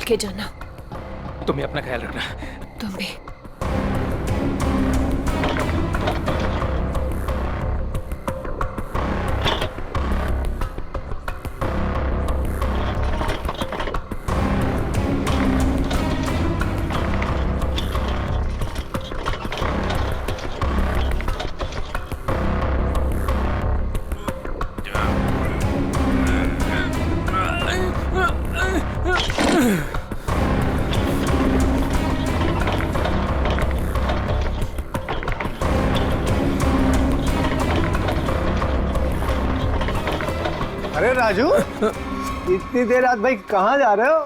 के जाना। तुम्हें अपना ख्याल रखना। तुम भी। अरे राजू, इतनी देर रात भाई कहाँ जा रहे हो?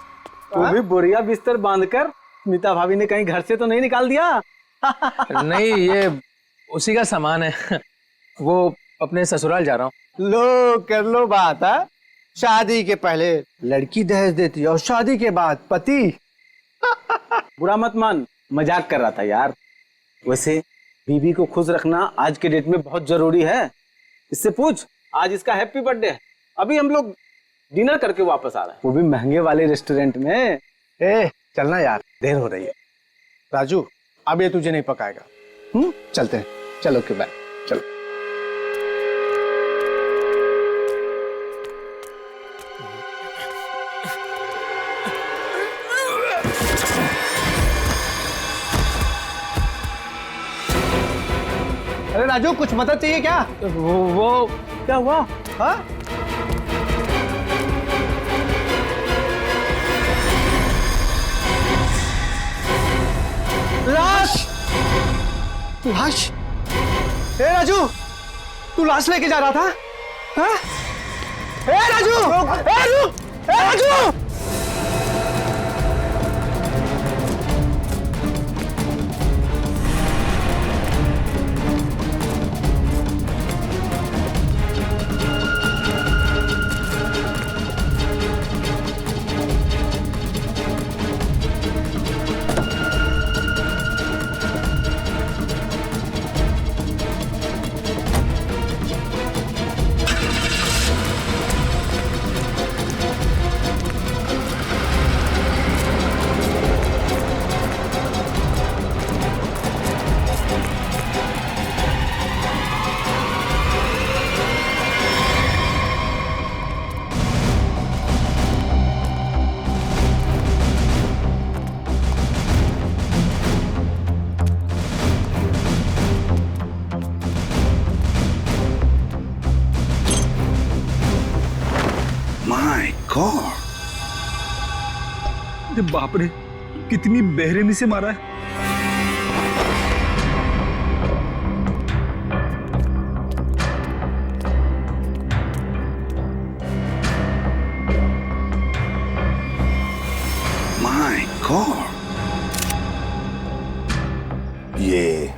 वो भी बोरिया बिस्तर बांधकर। स्मिता भाभी ने कहीं घर से तो नहीं निकाल दिया? नहीं, ये उसी का सामान है। वो अपने ससुराल जा रहा हूँ। लो कर लो बात है। शादी के पहले लड़की दहेज देती है और शादी के बाद पति। बुरा मत मान, मजाक कर रहा था यार। वैसे बीवी को खुश रखना आज के डेट में बहुत जरूरी है। इससे पूछ, आज इसका हैप्पी बर्थडे है। अभी हम लोग डिनर करके वापस आ रहे हैं, वो भी महंगे वाले रेस्टोरेंट में। चलना यार, देर हो रही है। राजू, अब ये तुझे नहीं पकाएगा। चलते हैं। चलो के बाय। चलो। अरे राजू, कुछ मदद चाहिए क्या? वो क्या हुआ? हाँ? लाश! लाश? ए राजू, तू लाश लेके जा रहा था? हाँ? ए राजू! ए राजू! ए राजू! अरे बाप रे, कितनी बेरहमी से मारा है। माय गॉड, ये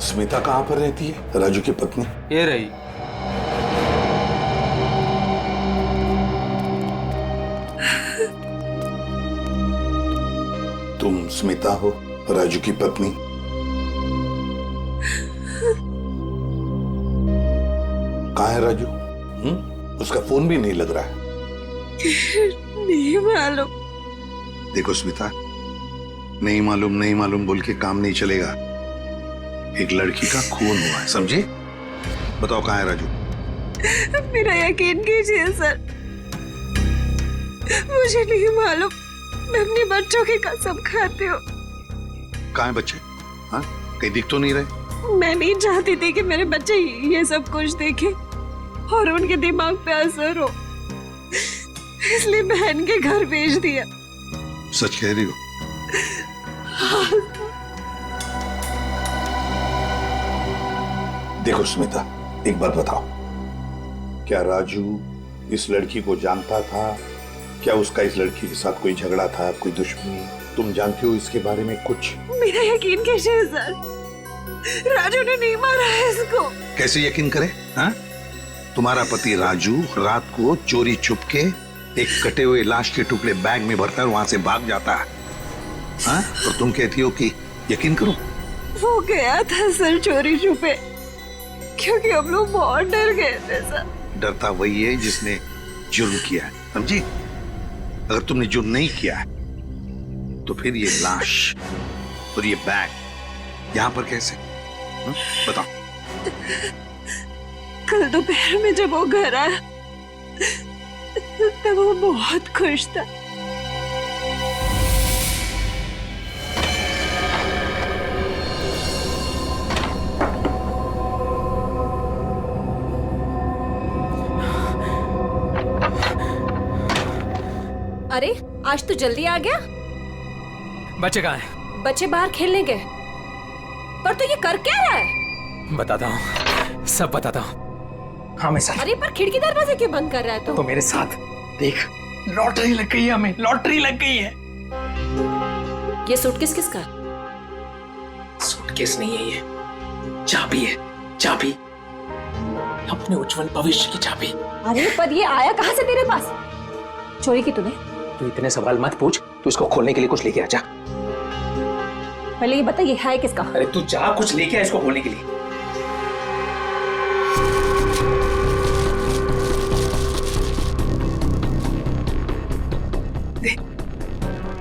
स्मिता कहाँ पर रहती है? राजू की पत्नी ये रही। तुम स्मिता हो, राजू की पत्नी? कहाँ है राजू? उसका फोन भी नहीं लग रहा है। नहीं मालूम। देखो स्मिता, नहीं मालूम बोल के काम नहीं चलेगा। एक लड़की का खून हुआ है, समझे? बताओ कहाँ है राजू? मेरा यकीन कीजिए सर, मुझे नहीं मालूम। मैं अपने बच्चों की कसम खाती हूँ। कहाँ है बच्चे? हाँ, कहीं दिख तो नहीं रहे। मैं नहीं चाहती थी कि मेरे बच्चे ये सब कुछ देखें और उनके दिमाग पे असर हो, इसलिए बहन के घर भेज दिया। सच कह रही हो? देखो स्मिता, एक बात बताओ, क्या राजू इस लड़की को जानता था? क्या उसका इस लड़की के साथ कोई झगड़ा था, कोई दुश्मनी? तुम जानती हो इसके बारे में कुछ? मेरा यकीन कीजिए सर, राजू ने नहीं मारा है इसको। कैसे यकीन करे? हाँ? तुम्हारा पति राजू रात को चोरी छुप के एक कटे हुए लाश के टुकड़े बैग में भरकर वहां से भाग जाता है। हाँ? और तुम कहती हो कि यकीन करो? वो गया था सर चोरी छुपे, क्योंकि हम लोग बहुत डर गए थे सर। डरता वही है जिसने जुर्म किया है, समझी? अगर तुमने जो नहीं किया है, तो फिर ये लाश और ये बैग यहाँ पर कैसे? बताओ। कल दोपहर में जब वो घर आया तब वो बहुत खुश था। अरे आज तो जल्दी आ गया। बच्चे कहाँ हैं? बच्चे बाहर खेलने गए। पर तू ये कर क्या रहा है? बताता हूँ, सब बताता हूँ। हाँ मैं सर। अरे पर खिड़की दरवाजे क्यों बंद कर रहा है तू? तो मेरे साथ देख, लॉटरी लग गई है, हमें लॉटरी लग गई है। ये सूटकेस किसका? सूटकेस नहीं है ये, चाबी है, चाबी, अपने उज्जवल भविष्य की चाबी। अरे पर ये आया कहाँ से तेरे पास? चोरी की तूने? तू इतने सवाल मत पूछ, तू इसको खोलने के लिए कुछ लेके आ जा। पहले ये बता ये है किसका? अरे तू जा, कुछ लेके आ इसको खोलने के लिए।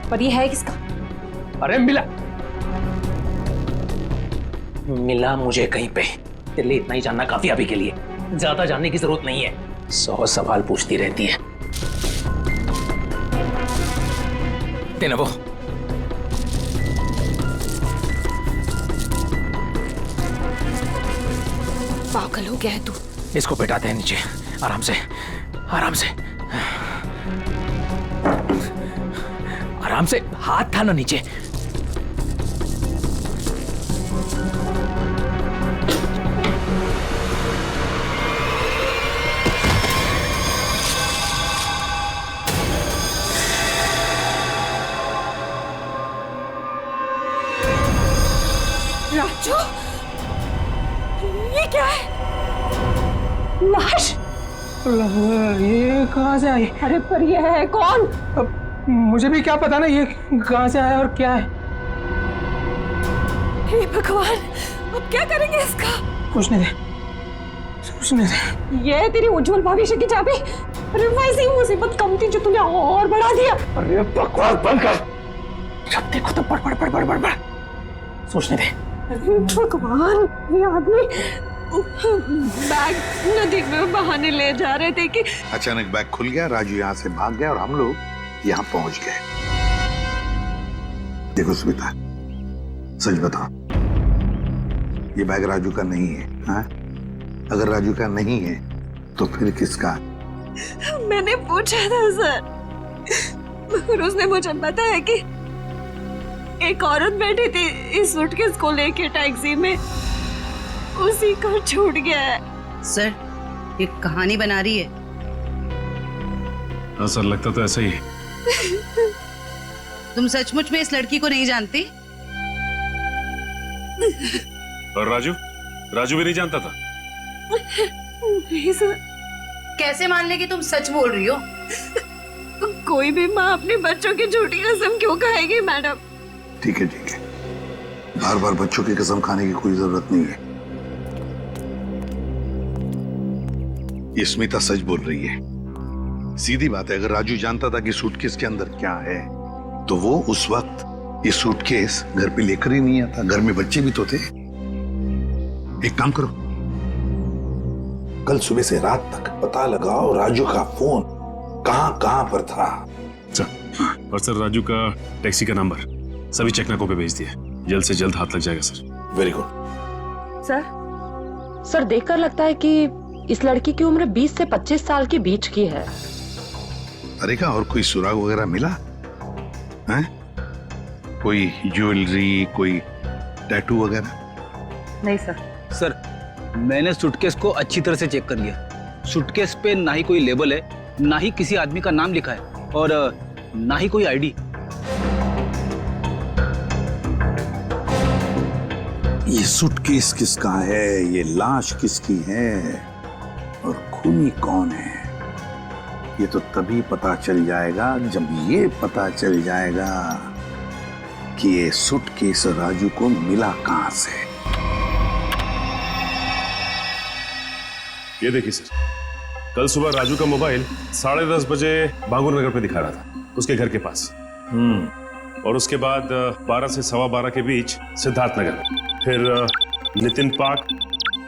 पर ये है किसका? अरे मिला मुझे कहीं पे। तेरे लिए इतना ही जानना काफी अभी के लिए, ज्यादा जानने की जरूरत नहीं है। 100 सवाल पूछती रहती है। देना वो। पागल हो गया है तू। इसको बैठाते हैं नीचे, आराम से, आराम से, आराम से। हाथ था ना नीचे। राजू, ये क्या है? लाश? ये कहाँ से आई? अरे पर ये है कौन? अब मुझे भी क्या पता ना ये कहाँ से आया और क्या है। हे भगवान, अब क्या करेंगे इसका? पूछने दे, पूछने दे। ये तेरी उज्जवल भविष्य की चाबी। अरे वैसी मुसीबत कम थी जो तूने और बढ़ा दिया। अरे बकवास बंद कर। जब देखो तो बड़ बड़ बड़ बड़ बड़ बड़। सोचने दे। भगवान, ये आदमी बैग नदी में बहाने ले जा रहे थे कि अचानक बैग खुल गया, राजू यहाँ से भाग गया और हम लोग यहाँ पहुंच गए। देखो स्मिता, सच बताओ, ये बैग राजू का नहीं है? हाँ? अगर राजू का नहीं है तो फिर किसका? मैंने पूछा था सर, मगर उसने मुझे बताया कि एक औरत बैठी थी इस सूटकेस को लेके टैक्सी में, उसी को छूट गया है। सर, ये कहानी बना रही है। हाँ सर, लगता तो ऐसा ही है। तुम सचमुच में इस लड़की को नहीं जानती? और राजू भी नहीं जानता था? नहीं सर। कैसे मान ले कि तुम सच बोल रही हो? कोई भी माँ अपने बच्चों की झूठी कसम क्यों खाएगी मैडम? ठीक है, ठीक है, बार बार बच्चों की कसम खाने की कोई जरूरत नहीं है। ये स्मिता सच बोल रही है। सीधी बात है, अगर राजू जानता था कि सूटकेस के अंदर क्या है तो वो उस वक्त ये सूटकेस घर पे लेकर ही नहीं आता। घर में बच्चे भी तो थे। एक काम करो, कल सुबह से रात तक पता लगाओ राजू का फोन कहां कहां पर था। सर, और सर राजू का टैक्सी का नंबर सभी चेकनाकों पे भेज दिया। जल्द से जल्द हाथ लग जाएगा सर। Very good. सर देखकर लगता है कि इस लड़की की उम्र 20 से 25 साल के बीच की है। अरे क्या और कोई सुराग वगैरह मिला है? कोई ज्वेलरी, कोई टैटू वगैरह? नहीं सर। सर, मैंने सूटकेस को अच्छी तरह से चेक कर लिया। सूटकेस पे ना ही कोई लेबल है, ना ही किसी आदमी का नाम लिखा है और ना ही कोई आईडी। ये सूटकेस किसका है, ये लाश किसकी है और खूनी कौन है, ये तो तभी पता चल जाएगा जब ये पता चल जाएगा कि ये सूटकेस राजू को मिला कहां से। ये देखिए सर, कल सुबह राजू का मोबाइल 10:30 बजे बांगुर नगर पे दिखा रहा था। उसके घर के पास। और उसके बाद 12 से 12:15 के बीच सिद्धार्थ नगर, फिर नितिन पार्क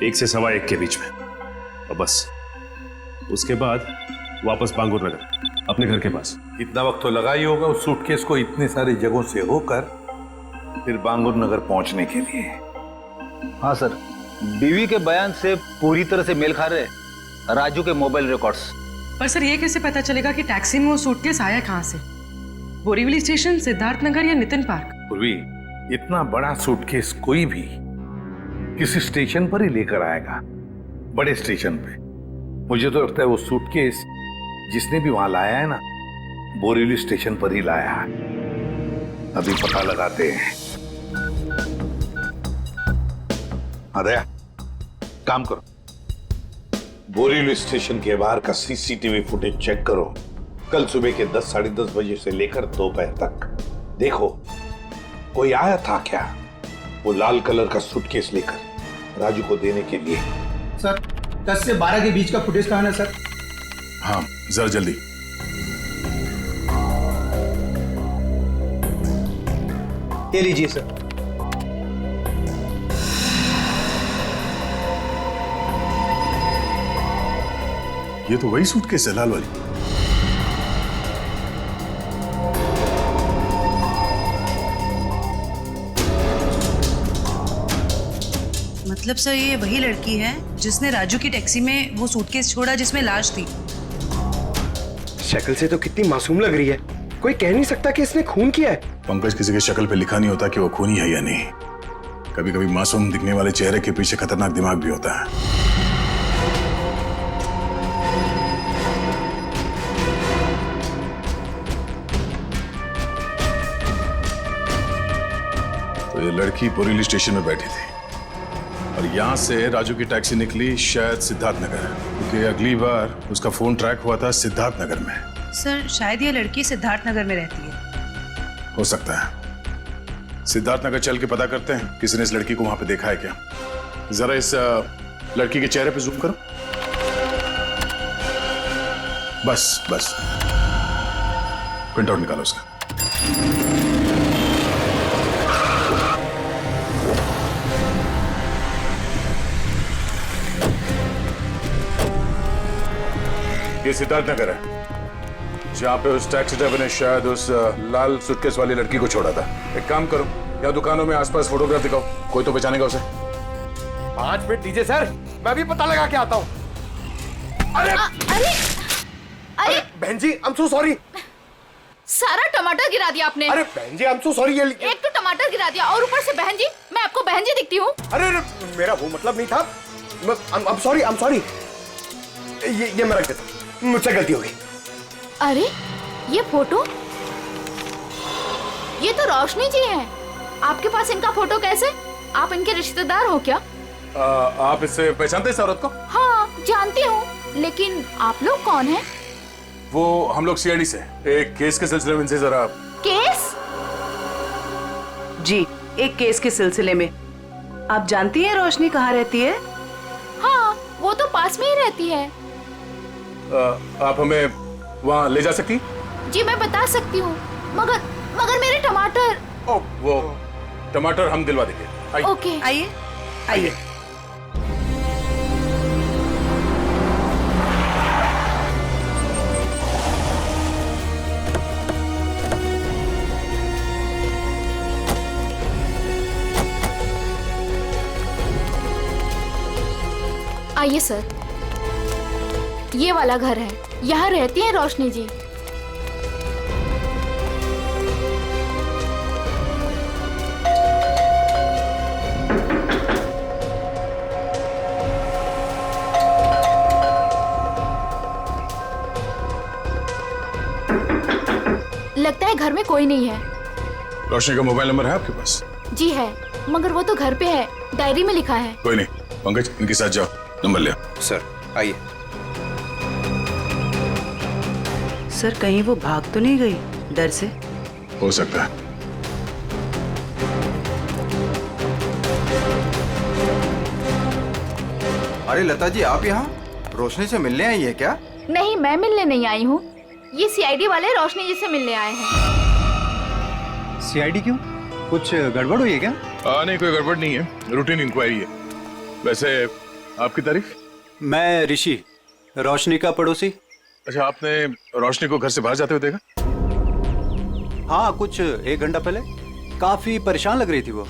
1 से 1:15 के बीच में, और बस उसके बाद वापस बांगुर नगर अपने घर के पास। इतना वक्त तो लगा ही होगा उस सूटकेस को इतनी सारी जगहों से होकर फिर बांगुर नगर पहुंचने के लिए। हाँ सर, बीवी के बयान से पूरी तरह से मेल खा रहे राजू के मोबाइल रिकॉर्ड्स। पर सर ये कैसे पता चलेगा कि टैक्सी में वो सूटकेस आया कहाँ से? बोरीवली स्टेशन, सिद्धार्थ नगर या नितिन पार्क? पूर्वी, इतना बड़ा सूटकेस कोई भी किसी स्टेशन पर ही लेकर आएगा, बड़े स्टेशन पे। मुझे तो लगता है वो सूटकेस जिसने भी वहां लाया है ना, बोरीवली स्टेशन पर ही लाया है। अभी पता लगाते हैं। अरे काम करो, बोरीवली स्टेशन के बाहर का सीसीटीवी फुटेज चेक करो। कल सुबह के 10 साढ़े 10 बजे से लेकर दोपहर तक देखो कोई आया था क्या वो लाल कलर का सूटकेस लेकर राजू को देने के लिए। सर 10 से 12 के बीच का फुटेज कहाँ है सर? हाँ जरा जल्दी। ये लीजिए सर। ये तो वही सूटकेस है, लाल वाली। मतलब सर ये वही लड़की है जिसने राजू की टैक्सी में वो सूटकेस छोड़ा जिसमें लाश थी। शक्ल से तो कितनी मासूम लग रही है, कोई कह नहीं सकता कि इसने खून किया है। पंकज, किसी की शक्ल पे लिखा नहीं होता कि वो खूनी है या नहीं। कभी कभी मासूम दिखने वाले चेहरे के पीछे खतरनाक दिमाग भी होता है। तो ये लड़की बोरीवली स्टेशन में बैठी थी और यहाँ से राजू की टैक्सी निकली शायद सिद्धार्थ नगर, क्योंकि अगली बार उसका फोन ट्रैक हुआ था सिद्धार्थ नगर में। सर शायद ये लड़की सिद्धार्थ नगर में रहती है। हो सकता है। सिद्धार्थ नगर चल के पता करते हैं किसी ने इस लड़की को वहां पे देखा है क्या। जरा इस लड़की के चेहरे पे जूम करो। बस बस, प्रिंट आउट निकालो उसका। ये सिद्धार्थ नगर है जहाँ पे उस टैक्सी ड्राइवर ने शायद उस लाल सूटकेस वाली लड़की को छोड़ा था। एक काम करो, या दुकानों में आसपास फोटोग्राफ दिखाओ, कोई तो पहचानेगा उसे। 5 मिनट दीजिए सर, मैं भी पता लगा के आता हूँ। अरे अरे बहन जी, आई एम सो सॉरी। सारा टमाटर गिरा दिया आपने। अरे बहन जी, आई एम सो सॉरी। एक तो टमाटर गिरा दिया और ऊपर से बहन जी, मैं आपको बहन जी दिखती हूँ? अरे मेरा वो मतलब नहीं था। I am sorry. ये मैं रख देता हूँ, मुझसे गलती हो गई। अरे ये फोटो, ये तो रोशनी जी हैं। आपके पास इनका फोटो कैसे? आप इनके रिश्तेदार हो क्या? आप इससे पहचानते हैं इस औरत को? हाँ जानती हूँ, लेकिन आप लोग कौन हैं? वो हम लोग सीआईडी से एक केस के सिलसिले में इनसे जरा। केस? जी, एक केस के सिलसिले में। आप जानती हैं रोशनी कहाँ रहती है? हाँ, वो तो पास में ही रहती है। आप हमें वहाँ ले जा सकती? जी मैं बता सकती हूँ, मगर मेरे टमाटर। वो टमाटर हम दिलवा देंगे। आइए। ओके आइए आइए। आइए सर, ये वाला घर है, यहाँ रहती है रोशनी जी। लगता है घर में कोई नहीं है। रोशनी का मोबाइल नंबर है आपके पास? जी है, मगर वो तो घर पे है, डायरी में लिखा है। कोई नहीं, पंकज इनके साथ जाओ, नंबर ले। सर आइए। सर कहीं वो भाग तो नहीं गई डर से? हो सकता है। अरे लता जी, आप यहाँ रोशनी से मिलने आई है क्या? नहीं, मैं मिलने नहीं आई हूँ। ये सीआईडी वाले रोशनी जी से मिलने आए हैं। सीआईडी क्यों? कुछ गड़बड़ हुई है क्या? नहीं, कोई गड़बड़ नहीं है, रूटीन इंक्वायरी है। वैसे आपकी तारीफ? मैं ऋषि, रोशनी का पड़ोसी। अच्छा, आपने रोशनी को घर से बाहर जाते हुए देखा? हाँ, कुछ 1 घंटा पहले। काफी परेशान लग रही थी वो।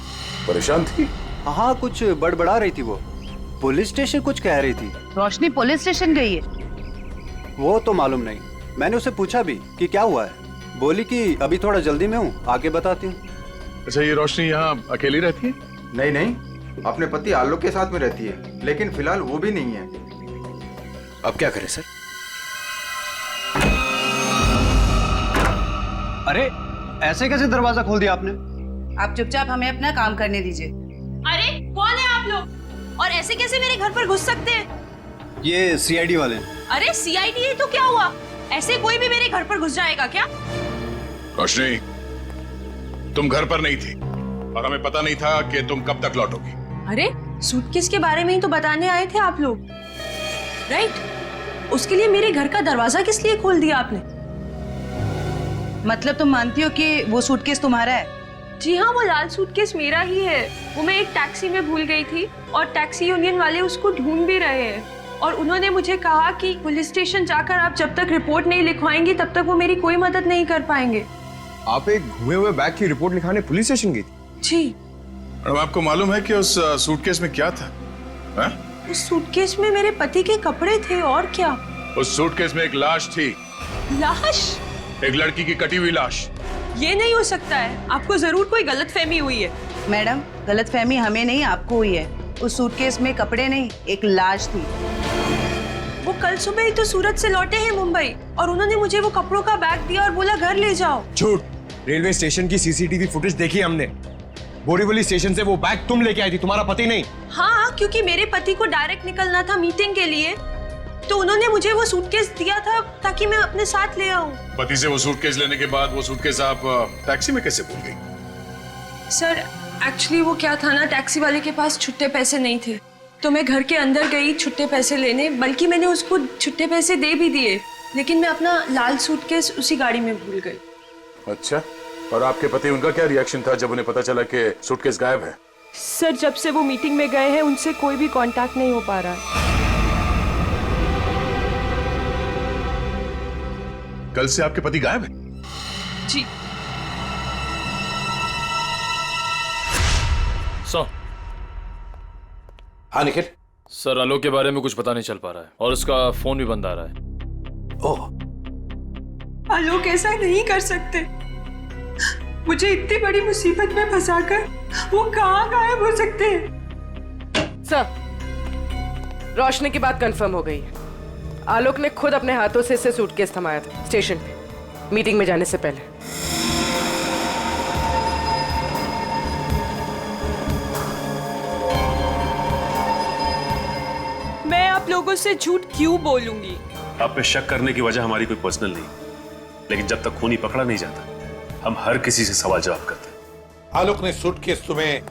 परेशान थी? हाँ, कुछ बड़बड़ा रही थी वो। पुलिस स्टेशन कुछ कह रही थी। रोशनी पुलिस स्टेशन गई है? वो तो मालूम नहीं, मैंने उसे पूछा भी कि क्या हुआ है। बोली कि अभी थोड़ा जल्दी में हूँ, आगे बताती हूँ। अच्छा, ये रोशनी यहाँ अकेली रहती है? नहीं नहीं, अपने पति आलोक के साथ में रहती है, लेकिन फिलहाल वो भी नहीं है। अब क्या करें सर? अरे ऐसे कैसे दरवाजा खोल दिया आपने? आप चुपचाप हमें अपना काम करने दीजिए। अरे कौन है आप लोग, और ऐसे कैसे मेरे घर पर घुस सकते हैं? ये सीआईडी वाले हैं। अरे सीआईडी है तो क्या हुआ, ऐसे कोई भी मेरे घर पर घुस जाएगा क्या? रोशनी, तुम घर पर नहीं थी और हमें पता नहीं था कि तुम कब तक लौटोगी। अरे सूटकेस के बारे में ही तो बताने आए थे आप लोग, राइट? उसके लिए मेरे घर का दरवाजा किस लिए खोल दिया आपने? मतलब तुम मानती हो कि वो सूटकेस तुम्हारा है? जी हाँ, वो लाल सूटकेस मेरा ही है। वो मैं एक टैक्सी में भूल गई थी और टैक्सी यूनियन वाले उसको ढूंढ भी रहे हैं, और उन्होंने मुझे कहा कि पुलिस स्टेशन जाकर आप जब तक रिपोर्ट नहीं लिखवाएंगी तब तक वो मेरी कोई मदद नहीं कर पाएंगे। आप एक घुमे हुए बैग की रिपोर्ट लिखाने पुलिस स्टेशन गई थी? जी। मैडम, आपको मालूम है कि उस सूटकेस में क्या था? हा? उस सूटकेस में मेरे पति के कपड़े थे, और क्या? उस सूटकेस में एक लाश थी। लाश? एक लड़की की कटी हुई लाश। ये नहीं हो सकता है, आपको जरूर कोई गलतफहमी हुई है। मैडम, गलतफहमी हमें नहीं, आपको हुई है। उस सूटकेस में कपड़े नहीं, एक लाश थी। वो कल सुबह ही तो सूरत से लौटे हैं मुंबई, और उन्होंने मुझे वो कपड़ों का बैग दिया और बोला घर ले जाओ। झूठ। रेलवे स्टेशन की सीसीटीवी फुटेज देखी हमने। बोरीवली स्टेशन से वो बैग तुम लेके आई थी, तुम्हारा पति नहीं। हाँ, क्योंकि मेरे पति को डायरेक्ट निकलना था मीटिंग के लिए, तो उन्होंने मुझे वो सूटकेस दिया था ताकि मैं अपने साथ ले आऊं। पति से वो सूटकेस लेने के बाद वो सूटकेस आप टैक्सी में कैसे भूल गई? सर, एक्चुअली वो क्या था ना, टैक्सी वाले के पास छुट्टे पैसे नहीं थे, तो मैं घर के अंदर गई छुट्टे पैसे लेने, बल्कि मैंने उसको छुट्टे पैसे दे भी दिए, लेकिन मैं अपना लाल सूटकेस उसी गाड़ी में भूल गई। अच्छा, और आपके पति, उनका क्या रिएक्शन था जब उन्हें पता चला कि सूटकेस गायब है? सर, जब से वो मीटिंग में गए हैं उनसे कोई भी कांटेक्ट नहीं हो पा रहा है। कल से आपके पति गायब है? जी। हाँ निखिल। सर, आलोक के बारे में कुछ पता नहीं चल पा रहा है और उसका फोन भी बंद आ रहा है। ओह, आलोक ऐसा नहीं कर सकते। मुझे इतनी बड़ी मुसीबत में फंसाकर वो कहाँ गायब हो सकते हैं? सर, रोशनी की बात कंफर्म हो गई है। आलोक ने खुद अपने हाथों से इसे सूटकेस थमाया था स्टेशन पे, मीटिंग में जाने से पहले। मैं आप लोगों से झूठ क्यों बोलूंगी? आप पे शक करने की वजह हमारी कोई पर्सनल नहीं, लेकिन जब तक खूनी पकड़ा नहीं जाता हम हर किसी से सवाल जवाब करते हैं। आलोक ने सूटकेस तुम्हें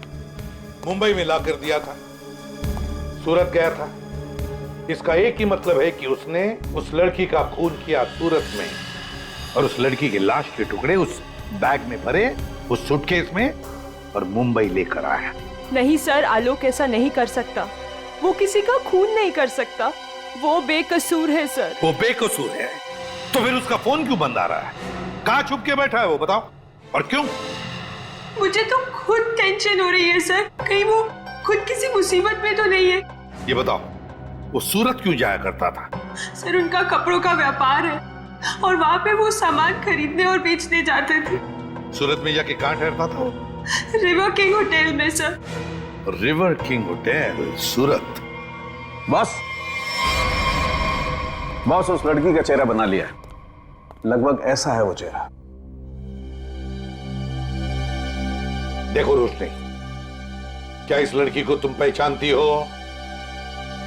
मुंबई में ला कर दिया था, सूरत गया था। इसका एक ही मतलब है कि उसने उस लड़की का खून किया सूरत में, और उस लड़की की लाश के टुकड़े उस बैग में भरे, उस सूटकेस में, और मुंबई लेकर आया। नहीं सर, आलोक ऐसा नहीं कर सकता। वो किसी का खून नहीं कर सकता, वो बेकसूर है सर। वो बेकसूर है तो फिर उसका फोन क्यों बंद आ रहा है? कहाँ छुप के बैठा है वो, बताओ, और क्यों? मुझे तो खुद टेंशन हो रही है सर, कहीं वो खुद किसी मुसीबत में तो नहीं है। ये बताओ, वो सूरत क्यों जाया करता था? सर, उनका कपड़ों का व्यापार है और वहाँ पे वो सामान खरीदने और बेचने जाते थे। सूरत में जाके कहाँ ठहरता था? रिवर किंग होटल में सर। रिवर किंग होटल, सूरत। बॉस उस लड़की का चेहरा बना लिया, लगभग ऐसा है वो चेहरा। देखो रोशनी, क्या इस लड़की को तुम पहचानती हो?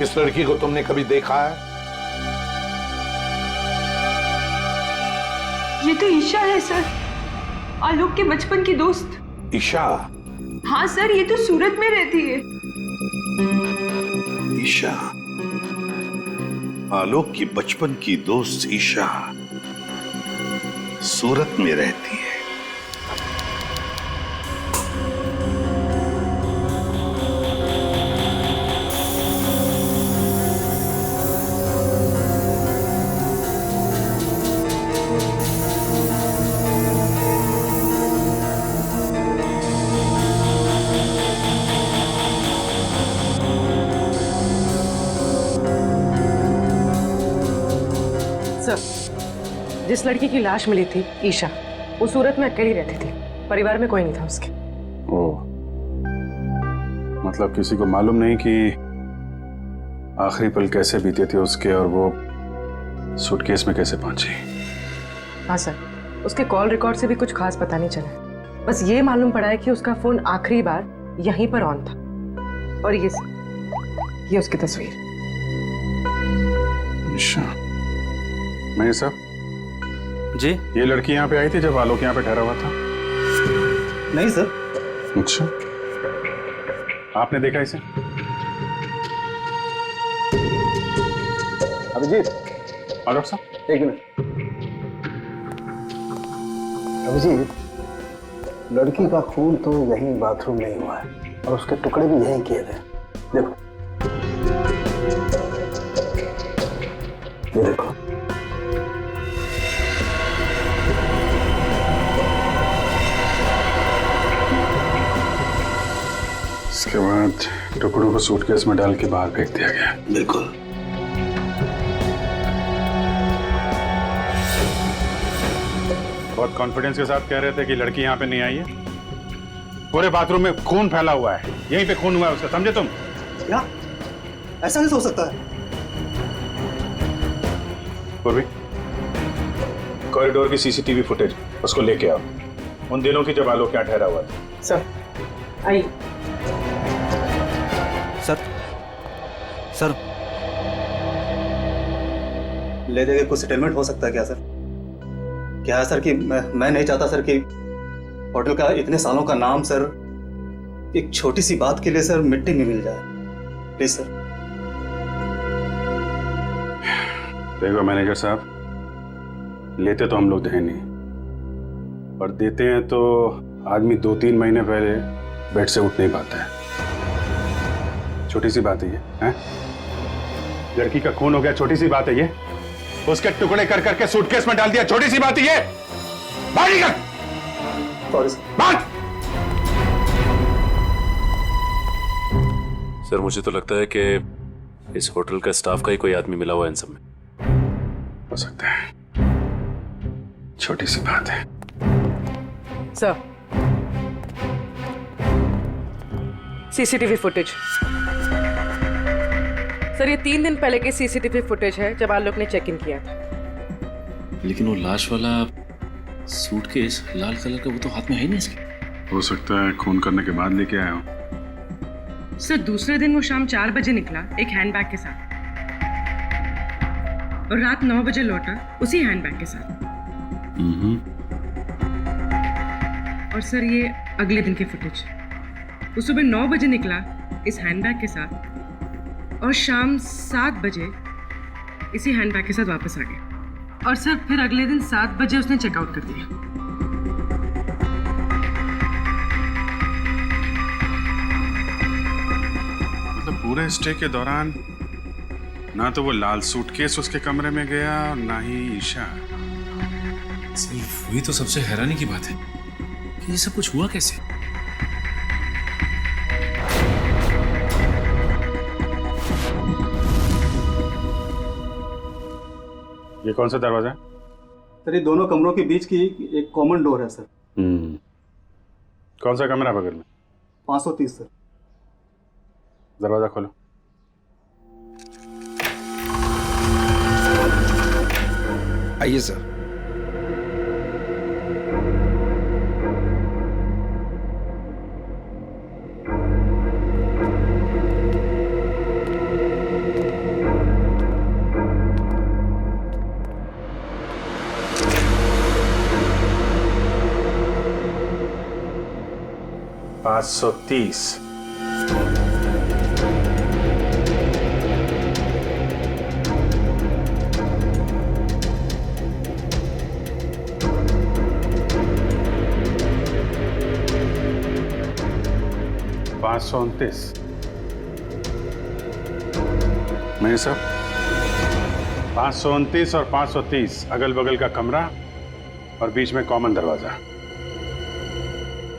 इस लड़की को तुमने कभी देखा है? ये तो ईशा है सर, आलोक के बचपन की दोस्त। ईशा? हाँ सर, ये तो सूरत में रहती है। ईशा, आलोक की बचपन की दोस्त ईशा। सूरत में रहती है। सर, जिस लड़की की लाश मिली थी ईशा, वो सूरत में अकेली रहती थी, परिवार में कोई नहीं था उसके। ओह, मतलब किसी को मालूम नहीं कि आखिरी पल कैसे बीते थे उसके और वो सूटकेस में कैसे पहुंची। हाँ सर, उसके कॉल रिकॉर्ड से भी कुछ खास पता नहीं चला। बस ये मालूम पड़ा है कि उसका फोन आखिरी बार यहीं पर ऑन था। और ये उसकी तस्वीर। अच्छा, मैं सब जी, ये लड़की यहाँ पे आई थी जब आलोक यहाँ पे ठहरा हुआ था? नहीं सर। अच्छा, आपने देखा इसे? अभिजीत, डॉक्टर साहब एक मिनट। अभिजीत, लड़की का खून तो यहीं बाथरूम में ही हुआ है और उसके टुकड़े भी यहीं किए थे। देखो, ये देखो। इसके बाद टुकड़ों को सूटकेस में डाल के बाहर फेंक दिया गया। बिल्कुल। बहुत कॉन्फिडेंस के साथ कह रहे थे कि लड़की यहाँ पे नहीं आई है। पूरे बाथरूम में खून फैला हुआ है, यहीं पे खून हुआ है उसका, समझे तुम? क्या? ऐसा नहीं हो सकता है। पूर्वी, कॉरिडोर की सीसीटीवी फुटेज उसको लेके आओ, उन दिनों की जब आलोक यहाँ ठहरा हुआ था। सर, आई। सर, ले देके कुछ सेटलमेंट हो सकता है क्या सर? क्या है सर कि मैं नहीं चाहता सर कि होटल का इतने सालों का नाम सर एक छोटी सी बात के लिए सर मिट्टी में मिल जाए। Please sir. देखो मैनेजर साहब, लेते तो हम लोग हैं नहीं, और देते हैं तो आदमी 2-3 महीने पहले बेड से उठ नहीं पाता है। छोटी सी बात है ये, हैं? लड़की का खून हो गया, छोटी सी बात है ये। उसके टुकड़े कर करके सूटकेस में डाल दिया, छोटी सी बात है ये। बाहर निकल। Sorry sir. बात। सर, मुझे तो लगता है कि इस होटल का स्टाफ का ही कोई आदमी मिला हुआ है इन सब में। हो सकता है, छोटी सी बात है। Sir, CCTV footage. सर, ये 3 दिन पहले की सीसीटीवी फुटेज है जब आलोक ने चेक इन किया था। लेकिन वो लाश वाला सूटकेस लाल कलर का, वो तो हाथ में है ही नहीं इसके। हो सकता है खून करने के बाद लेके आया हूं। सर, दूसरे दिन वो शाम 4 बजे निकला एक हैंडबैग के साथ, और रात 9 बजे लौटा उसी हैंडबैग के साथ। और सर, ये अगले दिन की फुटेज। वो सुबह 9 बजे निकला इस हैंडबैग के साथ, और शाम 7 बजे इसी हैंडबैग के साथ वापस आ गया। और सर, फिर अगले दिन 7 बजे उसने चेकआउट कर दिया। मतलब पूरे स्टे के दौरान ना तो वो लाल सूटकेस उसके कमरे में गया और ना ही ईशा। सिर्फ वही तो सबसे हैरानी की बात है कि ये सब कुछ हुआ कैसे। ये कौन सा दरवाजा है? सर, ये दोनों कमरों के बीच की एक कॉमन डोर है सर। कौन सा कमरा बगल में? 530 सर। दरवाजा खोलो। आइए सर। $530। 529 मैं सब 529 और 530 अगल बगल का कमरा और बीच में कॉमन दरवाजा।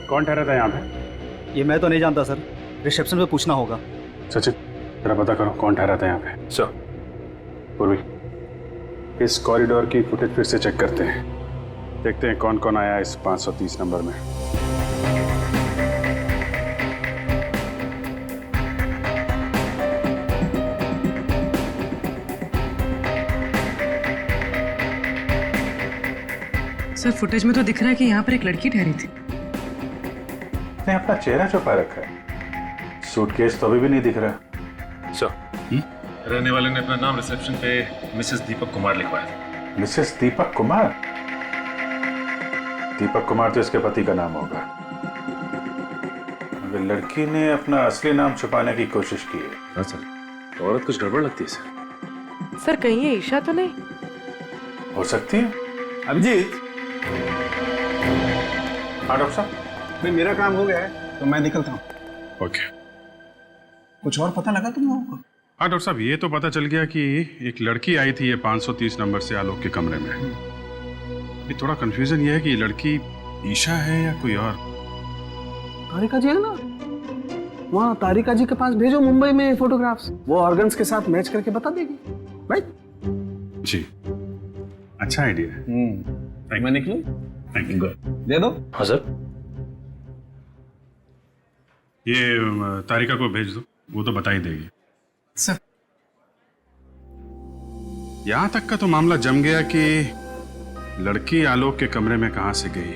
कौन ठहरा था यहाँ पे? ये मैं तो नहीं जानता सर, रिसेप्शन पे पूछना होगा। सचिन जरा पता करो कौन ठहरा था यहाँ पे। सर। पूर्वी इस कॉरिडोर की फुटेज फिर से चेक करते हैं, देखते हैं कौन कौन आया इस 530 नंबर में। सर फुटेज में तो दिख रहा है कि यहाँ पर एक लड़की ठहरी थी। उसने अपना चेहरा छुपा रखा है, सूटकेस तो अभी भी नहीं दिख रहा। सर रहने वाले ने अपना नाम रिसेप्शन पे मिसेस दीपक कुमार लिखवाया था। मिसेस दीपक कुमार? दीपक कुमार तो इसके पति का नाम होगा, मगर लड़की ने अपना असली नाम छुपाने की कोशिश की है। हाँ सर, तो औरत कुछ गड़बड़ लगती है सर। सर कहीं ये ईशा तो नहीं? हो सकती है। अभिजीत, हाँ डॉक्टर साहब। भाई मेरा काम हो गया है तो मैं निकलता हूँ। ओके। कुछ और पता लगा तुम लोगों को? हाँ डॉक्टर साहब, ये तो पता चल गया कि एक लड़की आई थी ये 530 नंबर से आलोक के कमरे में। अभी थोड़ा कंफ्यूजन ये है कि ये लड़की ईशा है या कोई और। तारिका जी है ना, वहाँ तारिका जी के पास भेजो मुंबई में फोटोग्राफ्स, वो ऑर्गन्स के साथ मैच करके बता देगी। राइट? जी, अच्छा आइडिया है। मैं निकलूं? Thank you. दे दो। हाँ सर। ये तारिका को भेज दो, वो तो बता ही देगी। सर यहां तक का तो मामला जम गया कि लड़की आलोक के कमरे में कहां से गई,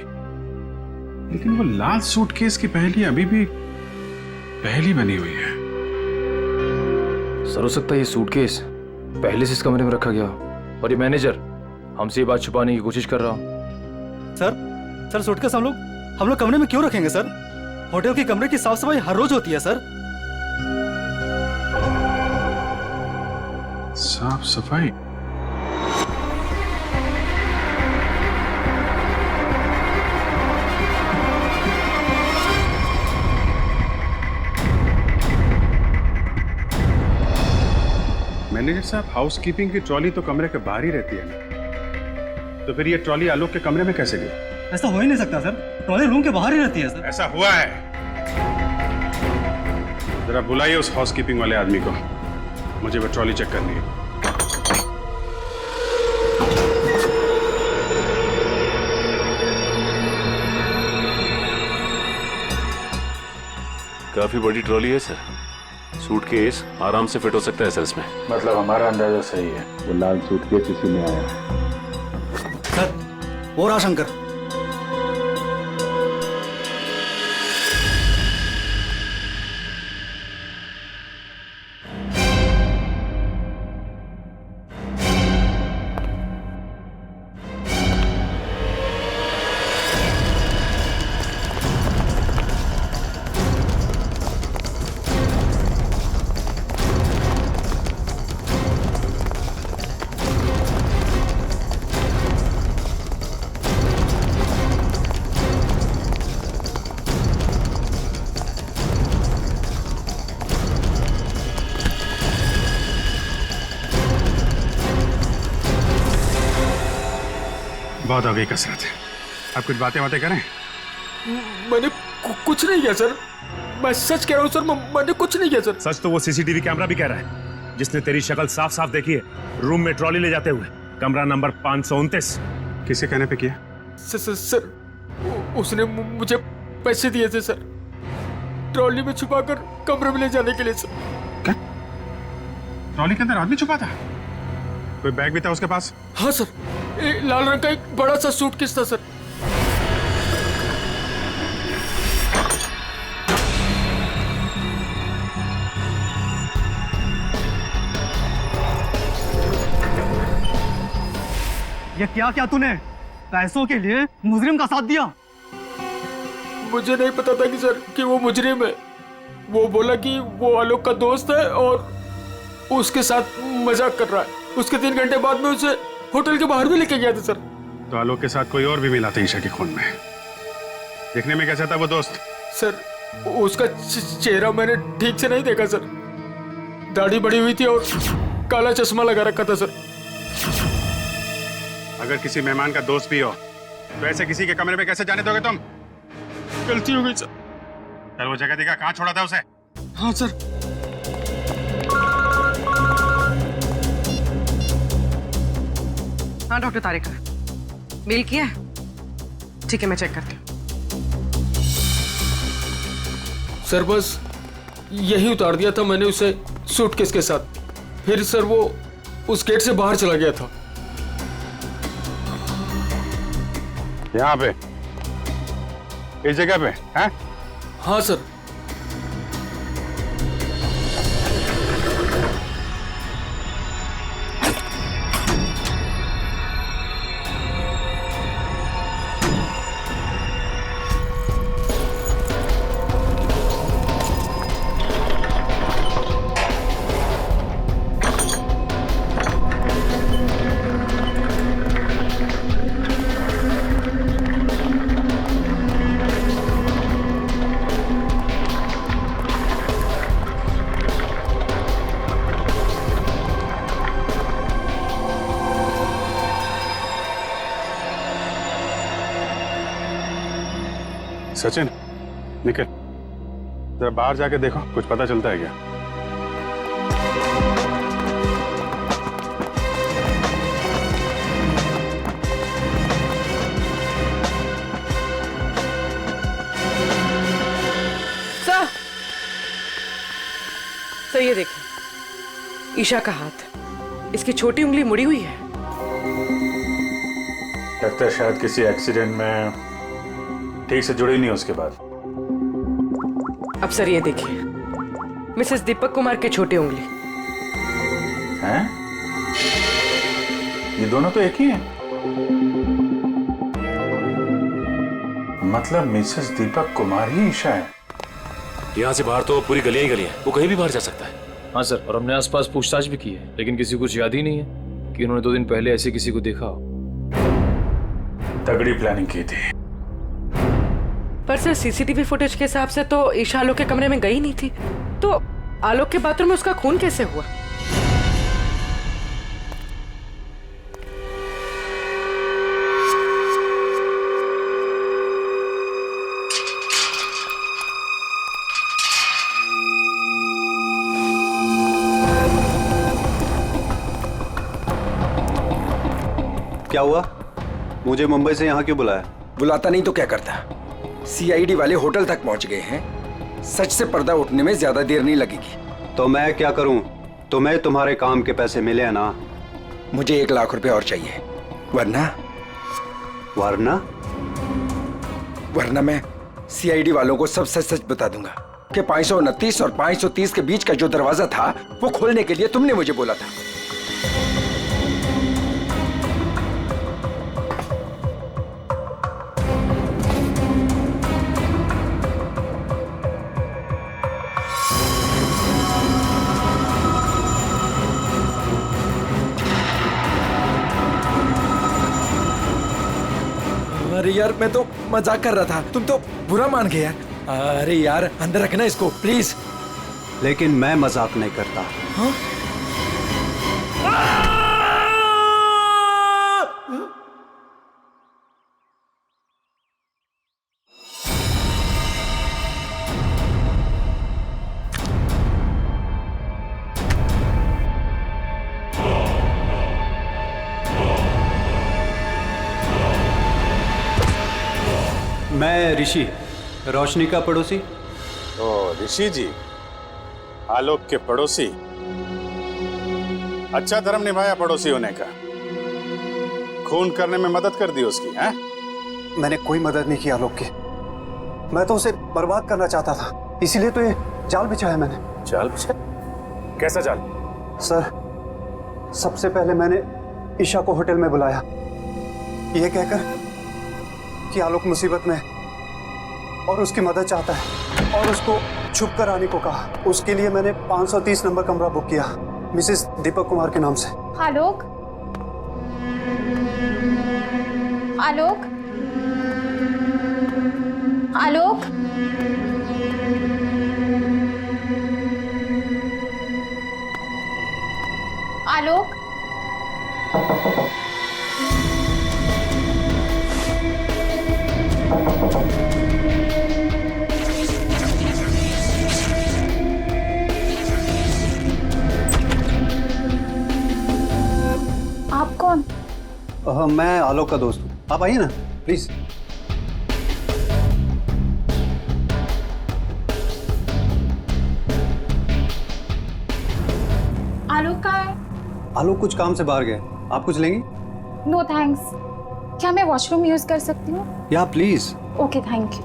लेकिन वो लाल सूटकेस की पहेली अभी भी पहेली बनी हुई है। सर हो सकता है ये सूटकेस पहले से इस कमरे में रखा गया और ये मैनेजर हमसे ये बात छुपाने की कोशिश कर रहा हो। सर सूटकेस हम लोग कमरे में क्यों रखेंगे सर? होटल के कमरे की साफ सफाई हर रोज होती है सर। साफ सफाई? मैनेजर साहब, हाउसकीपिंग की ट्रॉली तो कमरे के बाहर ही रहती है ना, तो फिर ये ट्रॉली आलोक के कमरे में कैसे गई? ऐसा हो ही नहीं सकता सर, ट्रॉली रूम के बाहर ही रहती है सर। ऐसा हुआ है। जरा बुलाइए उस हाउसकीपिंग वाले आदमी को, मुझे वो ट्रॉली चेक करनी है। काफी बड़ी ट्रॉली है सर, सूटकेस आराम से फिट हो सकता है सर इसमें। मतलब हमारा अंदाजा सही है, वो लाल सूटकेस इसी में आया। सर वो रहा शंकर। बहुत हो गई कसरत, आप कुछ बातें करें। मैंने कुछ नहीं किया सर, मैं सच कह रहा हूँ सर, मैंने कुछ नहीं किया सर। सच तो वो सीसीटीवी कैमरा भी कह रहा है, जिसने तेरी शक्ल साफ साफ देखी है रूम में ट्रॉली ले जाते हुए, कमरा नंबर 529। किसके कहने पे किया? सर उसने मुझे पैसे दिए थे सर, ट्रॉली में छुपाकर कमरे में ले जाने के लिए सर। क्या ट्रॉली के अंदर आदमी छुपा था? कोई बैग भी था उसके पास? हाँ सर, लाल रंग का एक बड़ा सा सूटकेस था सर। ये क्या तूने पैसों के लिए मुजरिम का साथ दिया? मुझे नहीं पता था कि सर कि वो मुजरिम है। वो बोला कि वो आलोक का दोस्त है और उसके साथ मजाक कर रहा है। उसके 3 घंटे बाद में उसे होटल के बाहर भी लेके गया था सर। तो आलोक के साथ कोई और भी मिला था ईशा के खून में? देखने में कैसा था वो दोस्त? सर उसका चेहरा मैंने ठीक से नहीं देखा सर। दाढ़ी बड़ी हुई थी और काला चश्मा लगा रखा था सर। अगर किसी मेहमान का दोस्त भी हो तो ऐसे किसी के कमरे में कैसे जाने दोगे तुम? गलती हो गई सर। चल वो जगह दिखा, कहाँ छोड़ा था उसे? हाँ सर। हाँ डॉक्टर तारिका, मेल किया है? ठीक है, मैं चेक करती हूँ। सर बस यही उतार दिया था मैंने उसे सूटकेस के साथ। फिर सर वो उस गेट से बाहर चला गया था। यहाँ पे, इस जगह पे? हैं? हाँ सर। सचिन, निकल, जरा बाहर जाके देखो, कुछ पता चलता है क्या? सर ये देखिए, ईशा का हाथ, इसकी छोटी उंगली मुड़ी हुई है। लगता है शायद किसी एक्सीडेंट में ठीक से जुड़ी नहीं उसके बाद। अब सर ये देखिए, मिसेस दीपक कुमार के छोटी उंगली। हैं? ये दोनों तो एक ही हैं। मतलब मिसेस दीपक कुमार ही ईशा है। यहाँ से बाहर तो पूरी गलियां ही गलियां हैं, वो कहीं भी बाहर जा सकता है। हाँ सर, और हमने आसपास पूछताछ भी की है, लेकिन किसी को कुछ याद ही नहीं है कि उन्होंने 2 दिन पहले ऐसे किसी को देखा हो। तगड़ी प्लानिंग की थी। पर सर सीसीटीवी फुटेज के हिसाब से तो ईशा आलोक के कमरे में गई नहीं थी, तो आलोक के बाथरूम में उसका खून कैसे हुआ? क्या हुआ? मुझे मुंबई से यहाँ क्यों बुलाया? बुलाता नहीं तो क्या करता? सीआईडी वाले होटल तक पहुंच गए हैं। सच से पर्दा उठने में ज्यादा देर नहीं लगेगी। तो मैं क्या करूं? तुम्हें तुम्हारे काम के पैसे मिले हैं ना? मुझे 1 लाख रुपए और चाहिए, वरना वरना मैं सीआईडी वालों को सब सच सच बता दूंगा कि 529 और 530 के बीच का जो दरवाजा था वो खोलने के लिए तुमने मुझे बोला था। अरे यार, मैं तो मजाक कर रहा था, तुम तो बुरा मान गए यार। अरे यार, अंदर रखना इसको प्लीज। लेकिन मैं मजाक नहीं करता। हाँ? मैं ऋषि, रोशनी का पड़ोसी। ओ ऋषि जी, आलोक के पड़ोसी। अच्छा धर्म निभाया पड़ोसी होने का। खून करने में मदद कर दी उसकी, हैं? मैंने कोई मदद नहीं की आलोक की। मैं तो उसे बर्बाद करना चाहता था, इसीलिए तो ये जाल बिछाया मैंने। जाल बिछाया? कैसा जाल? सर, सबसे पहले मैंने ईशा को होटल में बुलाया, ये कहकर कि आलोक मुसीबत में और उसकी मदद चाहता है, और उसको छुप कर आने को कहा। उसके लिए मैंने 530 नंबर कमरा बुक किया मिसेस दीपक कुमार के नाम से। आलोक, आलोक, आलोक, आलोक, आप कौन? मैं आलोक का दोस्त हूँ। आप आइए ना प्लीज। आलोक का है? आलोक कुछ काम से बाहर गए। आप कुछ लेंगी? No thanks. क्या मैं वॉशरूम यूज कर सकती हूँ? या प्लीज। Okay, thank you.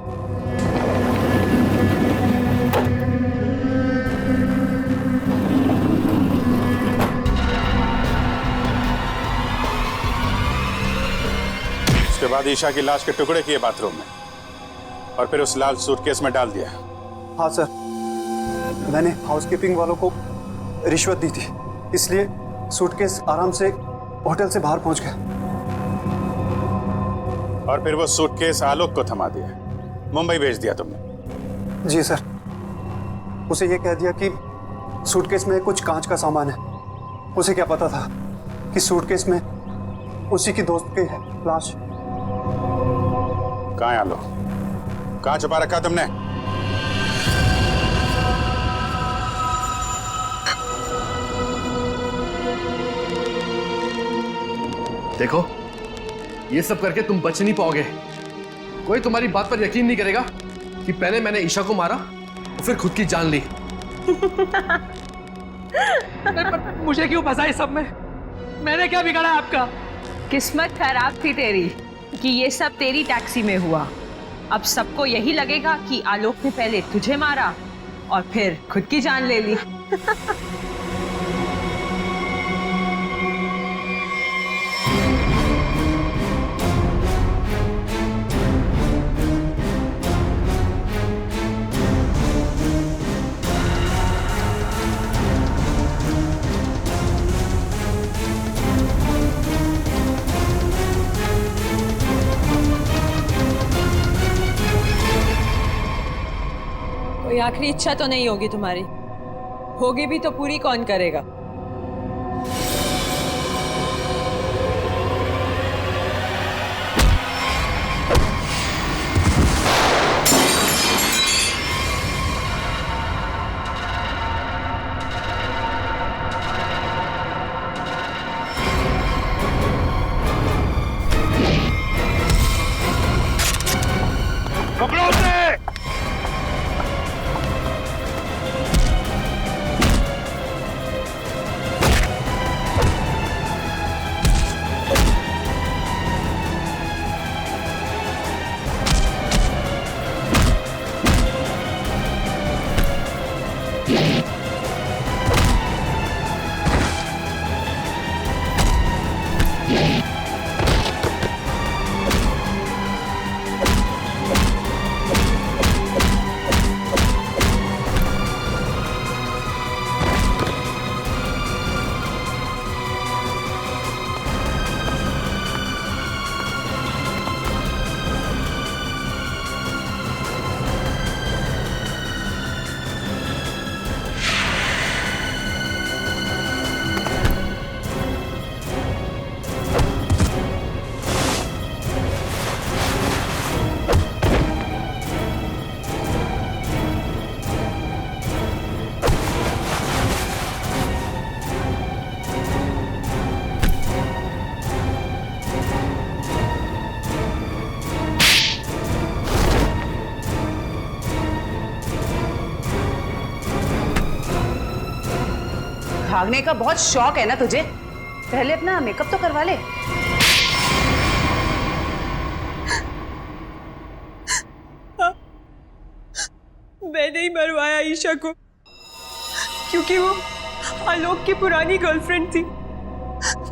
उसके बाद ईशा की लाश के टुकड़े किए बाथरूम में और फिर उस लाल सूटकेस में डाल दिया। हाँ सर, मैंने हाउसकीपिंग वालों को रिश्वत दी थी, इसलिए सूटकेस आराम से होटल से बाहर पहुंच गया। और फिर वो सूटकेस आलोक को थमा दिया, मुंबई भेज दिया तुमने। जी सर, उसे ये कह दिया कि सूटकेस में कुछ कांच का सामान है। उसे क्या पता था कि सूटकेस में उसी की दोस्त की है लाश। कहाँ है आलोक? कहाँ छुपा रखा तुमने? देखो, ये सब करके तुम बच नहीं पाओगे। कोई तुम्हारी बात पर यकीन नहीं करेगा कि पहले मैंने ईशा को मारा और फिर खुद की जान ली। मुझे क्यों फंसा इस सब में? मैंने क्या बिगाड़ा आपका? किस्मत खराब थी तेरी कि ये सब तेरी टैक्सी में हुआ। अब सबको यही लगेगा कि आलोक ने पहले तुझे मारा और फिर खुद की जान ले ली। कोई आखिरी इच्छा तो नहीं होगी तुम्हारी? होगी भी तो पूरी कौन करेगा? पकड़ो उसे! भागने का बहुत शौक है ना तुझे? पहले अपना मेकअप तो करवा ले। मैं नहीं मरवाया ईशा को, क्योंकि वो आलोक की पुरानी गर्लफ्रेंड थी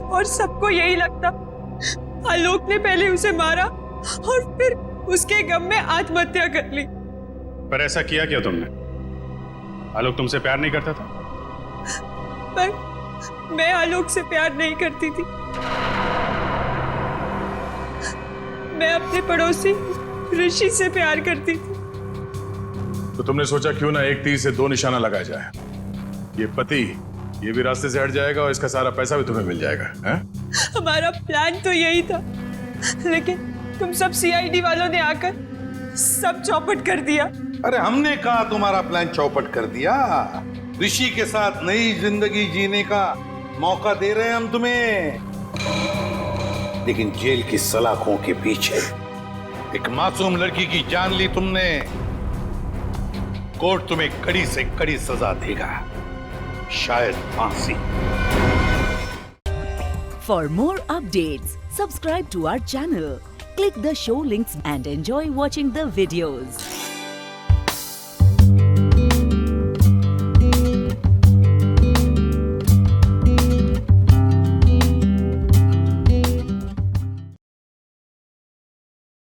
और सबको यही लगता आलोक ने पहले उसे मारा और फिर उसके गम में आत्महत्या कर ली। पर ऐसा किया क्या तुमने? आलोक तुमसे प्यार नहीं करता था? पर मैं आलोक से प्यार नहीं करती थी। मैं अपने पड़ोसी ऋषि से प्यार करती थी। तो तुमने सोचा क्यों ना एक तीर से दो निशाना लगाया जाए, ये पति ये भी रास्ते से हट जाएगा और इसका सारा पैसा भी तुम्हें मिल जाएगा। हैं? हमारा प्लान तो यही था, लेकिन तुम सब सीआईडी वालों ने आकर सब चौपट कर दिया। अरे हमने कहा तुम्हारा प्लान चौपट कर दिया। ऋषि के साथ नई जिंदगी जीने का मौका दे रहे हैं हम तुम्हें, लेकिन जेल की सलाखों के पीछे एक मासूम लड़की की जान ली तुमने। कोर्ट तुम्हें कड़ी से कड़ी सजा देगा, शायद फांसी। For more updates, subscribe to our channel, click the show links and enjoy watching the videos.